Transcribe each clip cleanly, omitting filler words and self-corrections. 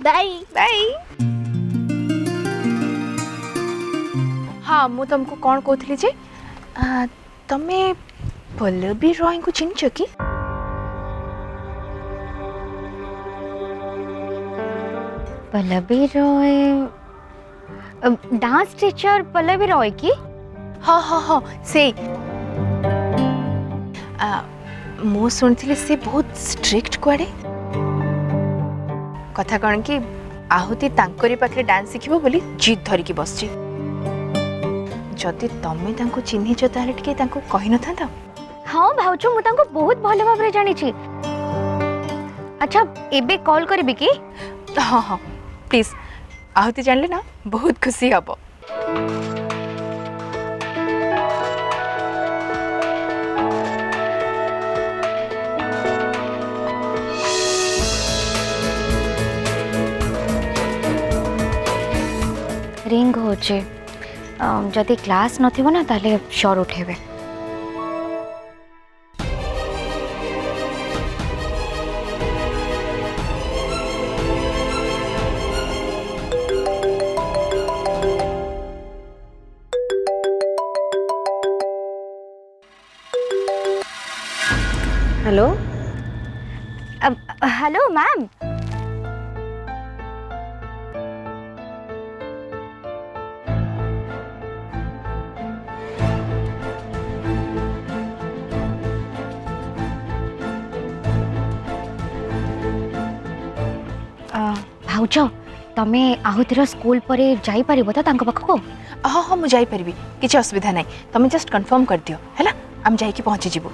Bye bye. हाँ मु तुमको कौन कहती जे तमे पल्लवी रॉय को चिन्ह कि? पल्लवी रॉय डांस टीचर पल्लवी रॉय की? हाँ हाँ हाँ से मु सुनथिली से बहुत स्ट्रिक्ट कुआडे कथा कौन कि आहुति तांकरी पाखरे डांस शिखिबो बोली जिद धरिकी बसची जदि तमे तांको चिन्हिच ताले टिके तांको कहि न थांता। हाँ भाउज मु तांको बहुत भलो भाबरे जानि छी। अच्छा एबे कॉल करबी की? हाँ हाँ प्लीज आहुति जानले ना बहुत खुशी हबो। रिंग होचे जदि क्लास नथिबो ना ताले शोर उठेबे। Hello hello ma'am. भाउज तमे आहुतिर स्कूल परे जाई परिबो त तांको पाखको? हाँ हाँ मुझे पारि किसी असुविधा ना तुम जस्ट कन्फर्म कर दियो है आम जाइए पहुँची जीवु।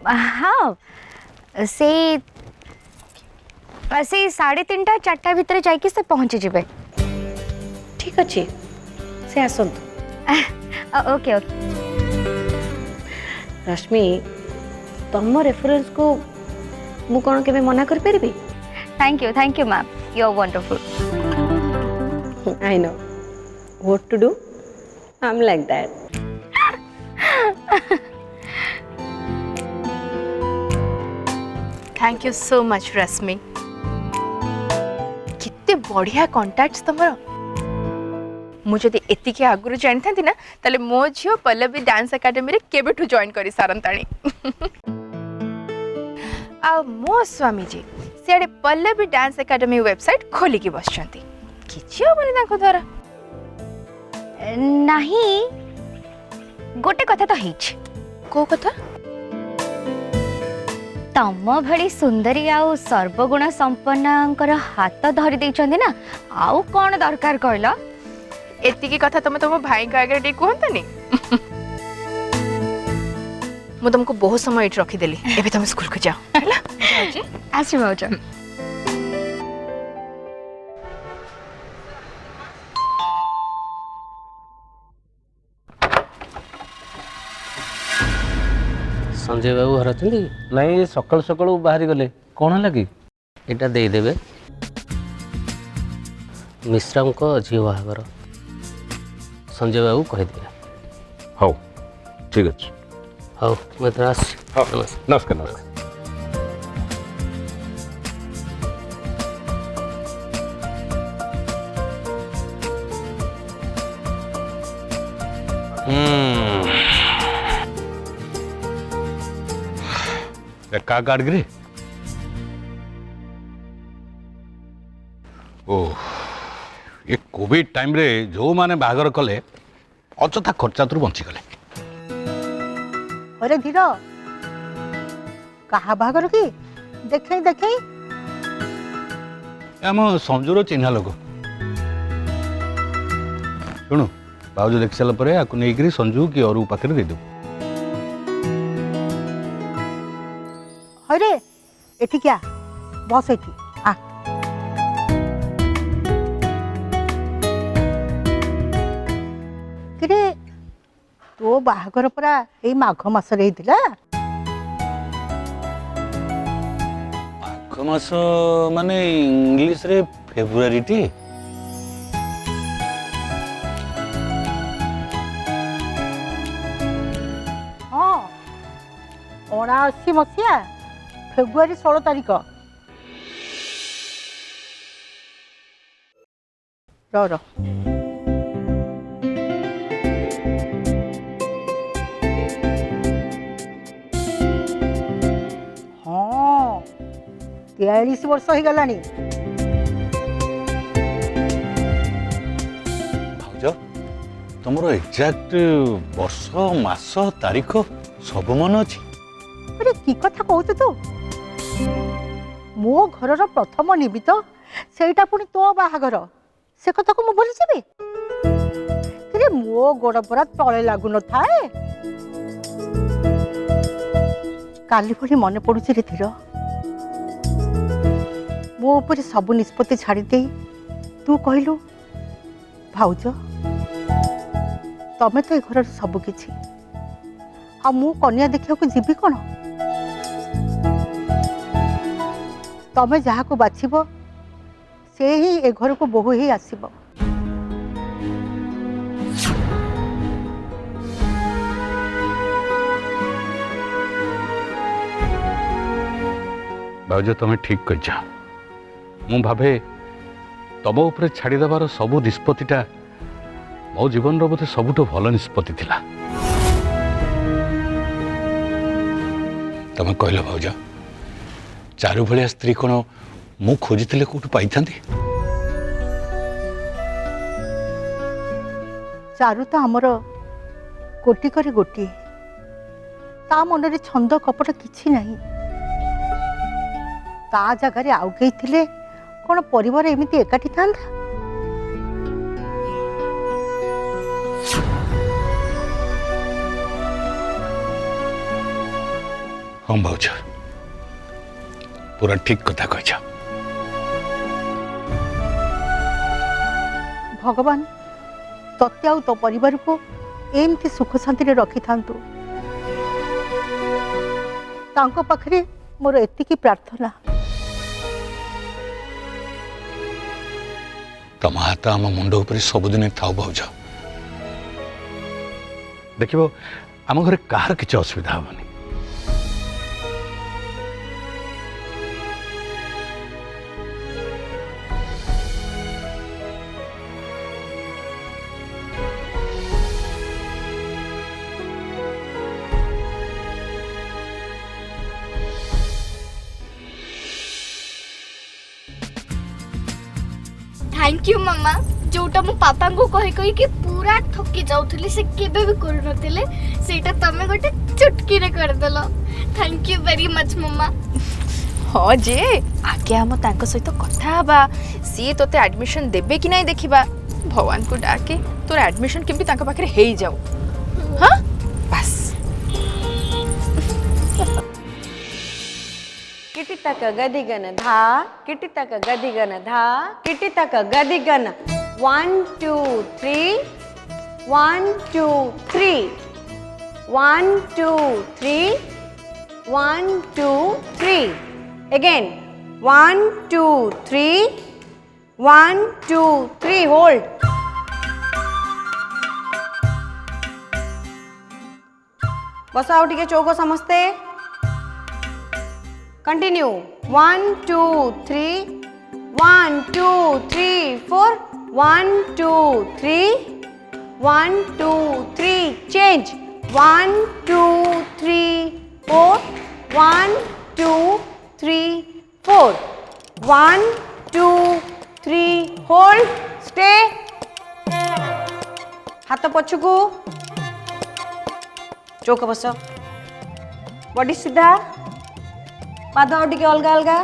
हाँ से 3:30 4टा भितर जाइए से पहुँची जीवे। ठीक अच्छे से आसतु। Okay okay. रश्मि तुम रेफरेंस को मु कौन के मना कर पारि? Thank you ma'am you are wonderful. I know what to do I am like that. Thank you so much Rashmi कितने बढ़िया कॉन्टैक्ट्स तुमर। मुझे एतिके आगुरी जानी था ना ताले मो झियो पल्लवी डांस एकेडमी रे केबेठु जॉइन करी सारंताणी। आ मो Swami ji सियाड़े Pallavi dance academy website खोली की बसचंती किछि होबनी ताको द्वारा। नहीं गोटे कथा तो हिच। को कथा? तम भली सुंदरी आउ सर्वगुण संपन्नकर हाथ धरी देइचंदी ना आउ कौन दरकार कहला? एतिकी कथा तुम तुम भाई का आगे कहतनी। मु तुमको बहुत समय इट रखीदेली एबे तुम स्कूल को जाओ है आसी भाउज। संजय बाबू घर अच्छे नहीं सकाल सकाल बाहरी गले कौन लगी एटा दे देबे मिश्राम को झील बाहागर संजय बाबू कहीदे। हौ ठीक अच्छे। हौ मैं तो नमस्कार नमस्कार। का गाड़गिरी ओ ये कोविड टाइम रे जो माने बाहागर कले अचथा खर्चातु बंची गले। अरे धीर कहा बाहागर की देखे देखे आम संजूर चिन्हा लोक शुणु बाबू देख सारा आपको नहीं संजू कि और पाखे दे दो। अरे एठी क्या बस एठी आ किरे तो बाहागर परा ए माघ मास रे हितला। माघ मास माने इंग्लिश रे फेब्रुआरी टी। हाँ 79 मसीहा फेब्रुआरी 16 तारिख। ର ହଁ 43 ବର୍ଷ ହେଇଗଲାଣି। ଭାଉଜ ତମର ଏକ୍ଜାକ୍ଟ ବର୍ଷ ମାସ ତାରିଖ ସବୁ ମନେ ଅଛି? ଆରେ କି କଥା କହୁଛୁ ତୁ? ମୋ ଘରର ପ୍ରଥମ ନିମିତ୍ତ ସେଇଟା ପୁଣି ତୋ ବାହାଘର, ସେ କଥାକୁ ମୁଁ ଭୁଲିଯିବି? କିରେ ମୋ ଗୋଡ଼ ପରା ତଳେ ଲାଗୁନଥାଏ? କାଲି ଭଳି ମନେ ପଡୁଛି ରେ ଧୀର। ମୋ ଉପରେ ସବୁ ନିଷ୍ପତ୍ତି ଛାଡ଼ି ଦେଇ ତୁ କହିଲୁ ଭାଉଜ ତମେ ତ ଏ ଘରର ସବୁ କିଛି, ଆଉ ମୁଁ କନ୍ୟା ଦେଖିବାକୁ ଯିବି କ'ଣ? ତମେ ଯାହାକୁ ବାଛିବ ସେ ହିଁ ଏ ଘରକୁ ବୋହୂ ହେଇ ଆସିବ। ଭାଉଜ ତମେ ଠିକ କହିଛ। ମୁଁ ଭାବେ ତମ ଉପରେ ଛାଡ଼ିଦେବାର ସବୁ ନିଷ୍ପତ୍ତିଟା ମୋ ଜୀବନର ବୋଧେ ସବୁଠୁ ଭଲ ନିଷ୍ପତ୍ତି ଥିଲା। ତମେ କହିଲ ଭାଉଜ ଚାରୁ ଭଳିଆ ସ୍ତ୍ରୀ କ'ଣ ମୁଁ ଖୋଜିଥିଲେ କୋଉଠୁ ପାଇଥାନ୍ତି? ଚାରୁ ତ ଆମର କୋଟି କରି ଗୋଟିଏ, ତା ମନରେ ଛନ୍ଦ କପଟ କିଛି ନାହିଁ। ତା ଜାଗାରେ ଆଉ କେହି ଥିଲେ କ'ଣ ପରିବାର ଏମିତି ଏକାଠି ଥାନ୍ତା? ହଁ ଭାଉଜ ପୁରା ଠିକ କଥା କହିଛ। ଭଗବାନ ତତେ ଆଉ ତୋ ପରିବାରକୁ ଏମିତି ସୁଖ ଶାନ୍ତିରେ ରଖିଥାନ୍ତୁ। ତାଙ୍କ ପାଖରେ ମୋର ଏତିକି ପ୍ରାର୍ଥନା। ତମ ହାତ ଆମ ମୁଣ୍ଡ ଉପରେ ସବୁଦିନ ଥାଉ ଭାଉଜ। ଦେଖିବ ଆମ ଘରେ କାହାର କିଛି ଅସୁବିଧା ହବନି। थैंक यू मामा जोटा मु पापा को कहि कहि कि पूरा थकी जाउथली से केबे भी करू नथिले सेटा तमे गोटे चुटकी रे कर देलो। थैंक यू वेरी मच मम्मा। हाँ जे आगे हम तांको सहित कथा हबा, सी तोते एडमिशन देबे कि नहीं देखिबा। भगवान को डाके तोर एडमिशन केमती तांको पाखरे हेई जाऊ। हां बस किटी तक गदिगन धा, किटी तक गदिगन धा, किटी तक गदिगन 1 2 3 1 2 3 1 2 3 1 2 3 again 1 2 3 1 2 3 hold बस आओ टिके चौको समझते कंटिन्यू 1 2 3 1 2 3 4 1 2 3 1 2 3 change 1 2 3 4 1 2 3 4 1 2 3 hold stay हाथ पछकू चौक बस बॉडी सीधा पाद और टिके अलगा अलगा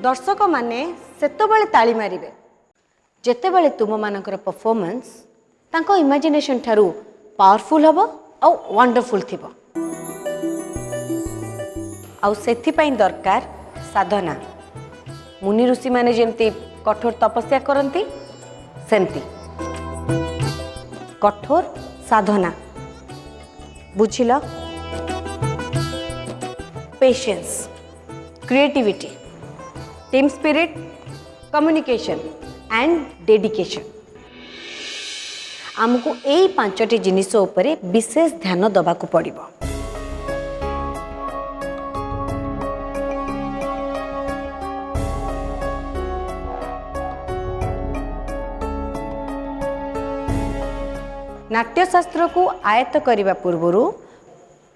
दर्शक माने सेतबेले ताली मारिबे जेतेबेले तुम मानकर परफॉर्मेंस तांको इमेजिनेशन ठारू पावरफुल हबो और वंडरफुल थिबो आउ सेथि पई दरकार साधना मुनि ऋषि माने जेमती कठोर तपस्या करती सेमती कठोर साधना बुझिल patience creativity team spirit communication and dedication आमको यही 5टी जिनिस उपरे विशेष ध्यान दबाकू पड़िबो। नाट्यशास्त्र को आयत्त करने पूर्व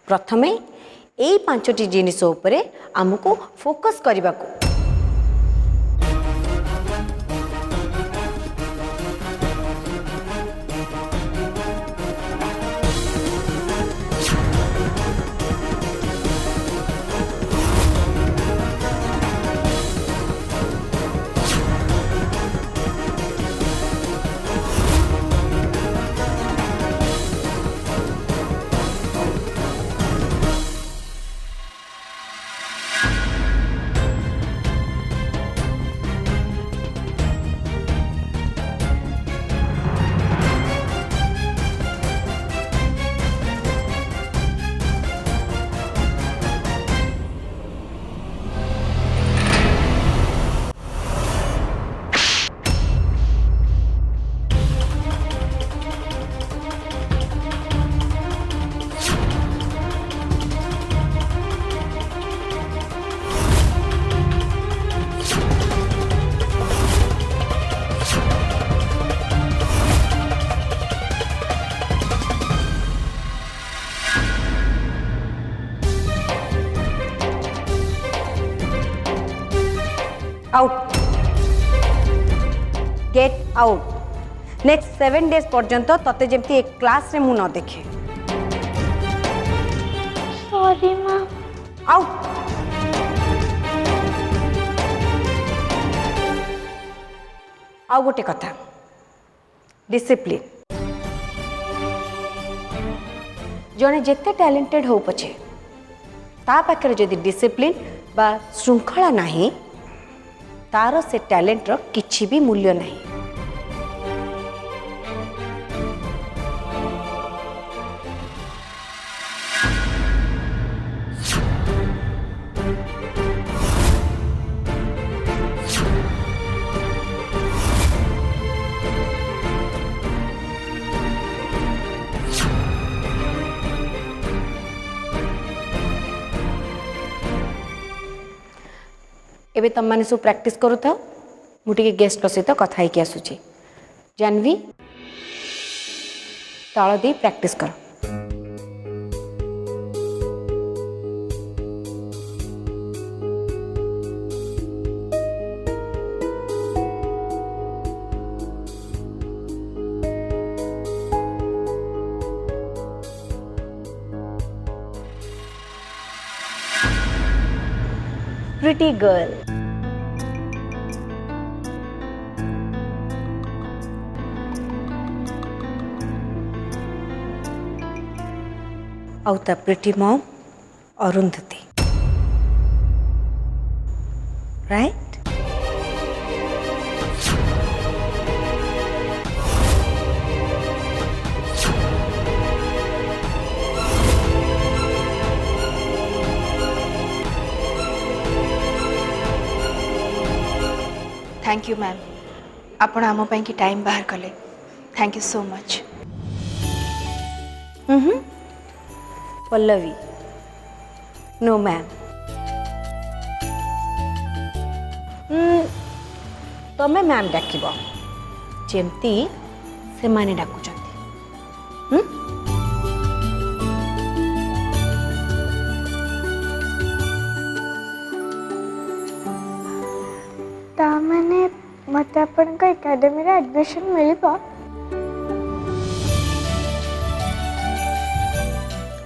प्रथमे यही 5टी जिनिस उपरे आमको फोकस करने को out get out next 7 days पर्यंत तते जेमती एक क्लास रे मु न देखे। सॉरी माँ। आउट। आउ गोटे कथा डिसिप्लिन जने जेते टैलेंटेड हो पछे ता पाखरे जदि डिसिप्लिन बा श्रृंखला नाही तार से टैलेंट रो किछि भी मूल्य नहीं। एबे तुम माने सब प्रैक्टिस करू था मुझे गेस्ट सहित कथा ही आसूची। जानवी ताल दे प्रैक्टिस कर। प्रिटी गर्ल आउता pretty mom Arundhati right. Thank you ma'am आपण आम ପାଇଁ କି टाइम बाहर कले thank you so much. Pallavi no ma'am तमें मैम डाक जेमती से माने डाकुचंती। तामाने मत आपण का एकेडमी रे एडमिशन मिलिबा।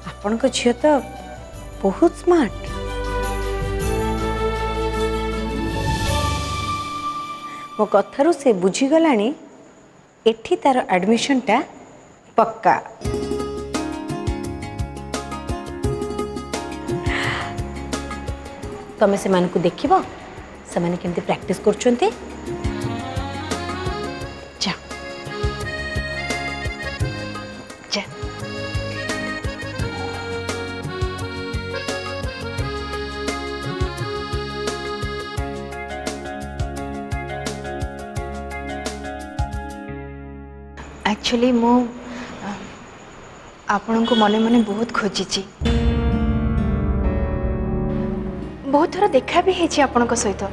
आपण को झियो तो बहुत स्मार्ट। मो कथारू से बुझीगलानी एठी तार एडमिशन टा पक्का। तमे से मान को देखिबो से माने केमती प्रैक्टिस करछन्ते। जा जा एक्चुअली मु आपण को मने मने बहुत खोजी बहुत थर देखा भी है आपण सहित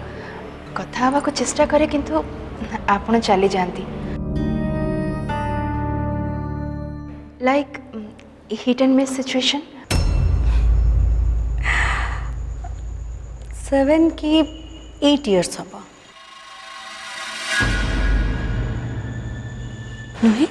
कथा हवा को चेष्टा करे किंतु आपण चली जाती like hit and miss situation 7 की 8 years हबा नुहे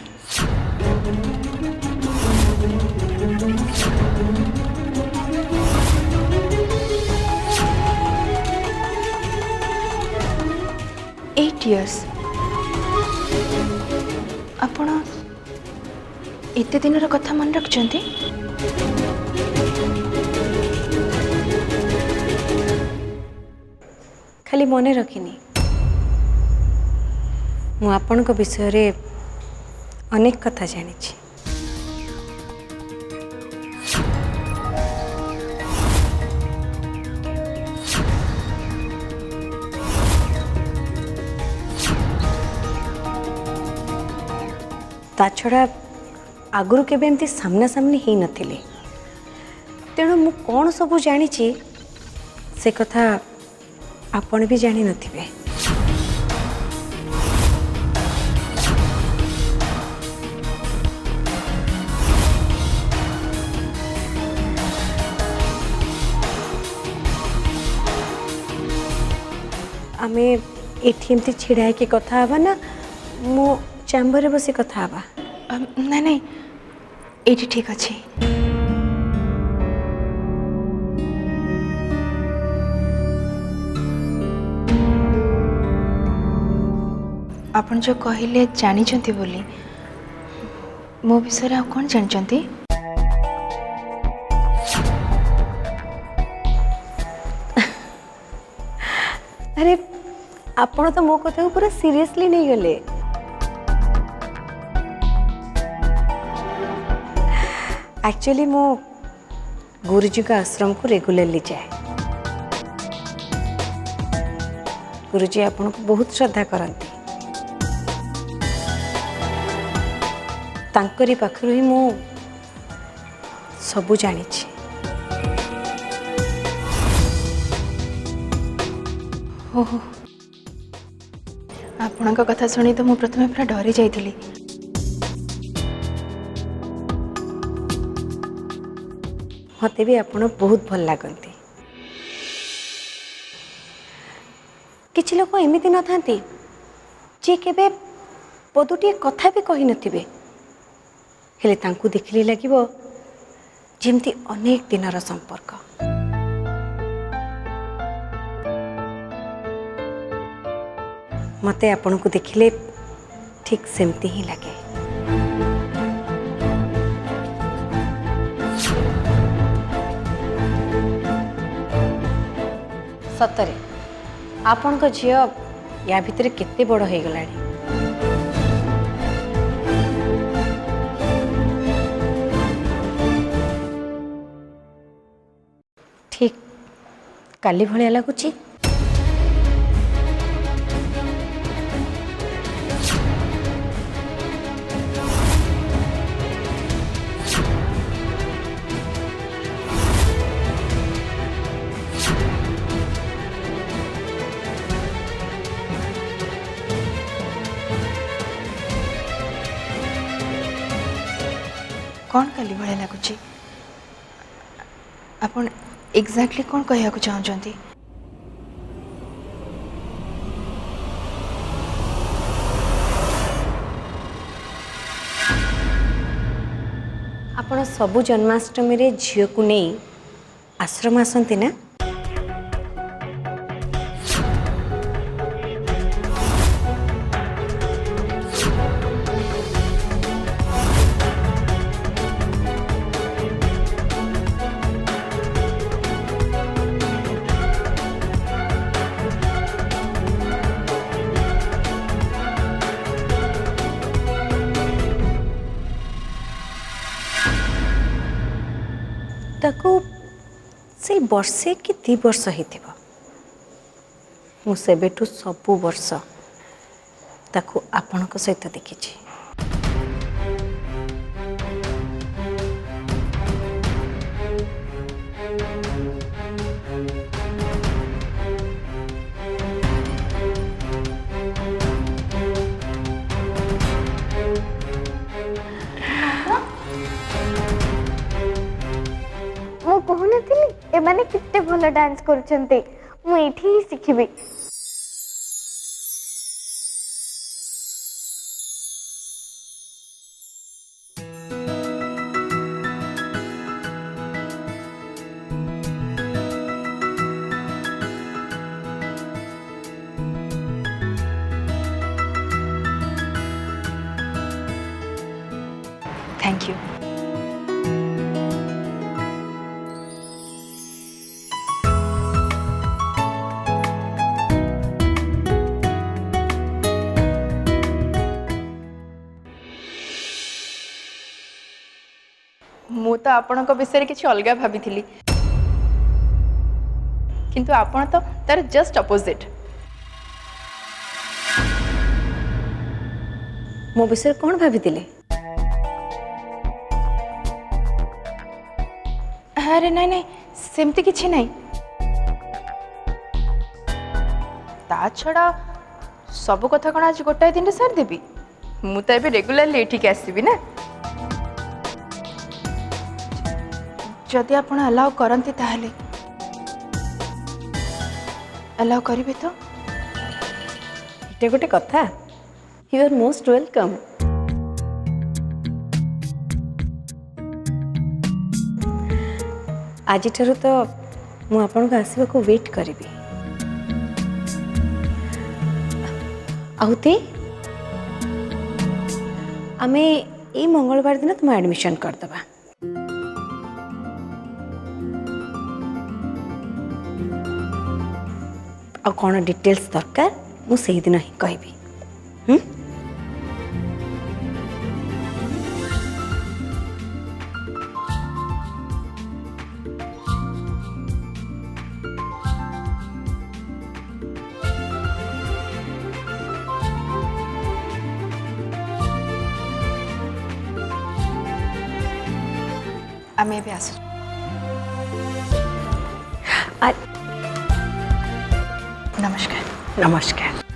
years आपण एते दिन कथा मन रखछंती खाली मने रखिनी मु आपण को विषय रे अनेक कथा जानी छी ता छड़ा आगुरु केबे एमती सामना सामनी ही नथिले तेणु मु कौन सब जानी छी से कथा आपण भी जानी नथिबे आमे एठी एमती छिड़ाए के कथा हवा ना मु चैम्बर रे बसी कथा हवा नहीं नहीं ये ठीक अच्छे आपण जो कहले जानी बोली मो विषय आ कौन जानी अरे आपण तो मो कथा को पूरा सीरियसली नहीं गले एक्चुअली मो गुरुजी का आश्रम को रेगुलरली जाए गुरुजी आपण को बहुत श्रद्धा करती तांकरी पाखरु ही मु सबु जानी छी ओहो आपण कथा सुनी तो मु प्रथमे पूरा डरी जाइथिली मते भी आपण बहुत भल लागंती किछि लोक एमिति न थांती जे केबे पदुटी कथा भी कहि नथिबे हेले तांकु देखिले लागिबो जेमती अनेक दिनर संपर्क मते आपण को देखिले ठीक सेमती ही लगे सतरे आपण को झियो या भितर केते बड़ हो गलानी ठीक काली भलिया लगुची कौन काली भाया लगुच आपण एग्जैक्टली कौन कहया को चाहते आपण सबु जन्माष्टमी रे झियो को नहीं आश्रम आसंती ना ताकू से वर्षे कि 2 वर्ष होइथिबो मु सेबेठु सबु वर्ष ताकू आपणक सहित देखिछि ମୁଁ କହୁନଥିଲି ଏମାନେ କେତେ ଭଲ ଡାନ୍ସ କରୁଛନ୍ତି ମୁଁ ଏଇଠି ହିଁ ଶିଖିବି। Thank you. ମୁଁ ତ ଆପଣଙ୍କ ବିଷୟରେ କିଛି ଅଲଗା ଭାବିଥିଲି, କିନ୍ତୁ ଆପଣ ତ ତାର ଜଷ୍ଟ ଅପୋଜିଟ୍। ମୋ ବିଷୟରେ କ'ଣ ଭାବିଥିଲେ? ଆରେ ନାଇଁ ନାଇଁ, ସେମିତି କିଛି ନାହିଁ। ତା ଛଡ଼ା ସବୁ କଥା କ'ଣ ଆଜି ଗୋଟାଏ ଦିନରେ ସାରିଦେବି? ମୁଁ ତ ଏବେ ରେଗୁଲାରଲି ଏଠିକି ଆସିବି ନା। ଯଦି ଆପଣ ଆଲାଉ କରନ୍ତି ତାହେଲେ ଆଲାଉ କରିବେ ତ? ଏଇଟା ଗୋଟେ କଥା। You are most welcome. ଆଜିଠାରୁ ତ ମୁଁ ଆପଣଙ୍କୁ ଆସିବାକୁ ୱେଟ୍ କରିବି। ଆହୁତି, ଆମେ ଏଇ ମଙ୍ଗଳବାର ଦିନ ତୁମ ଆଡ଼ମିସନ୍ କରିଦେବା। ଆଉ କ'ଣ ଡିଟେଲ୍ସ ଦରକାର ମୁଁ ସେଇଦିନ ହିଁ କହିବି। ଆମେ ଏବେ ଆସୁଛୁ। ଆ ନମସ୍କାର। ନମସ୍କାର।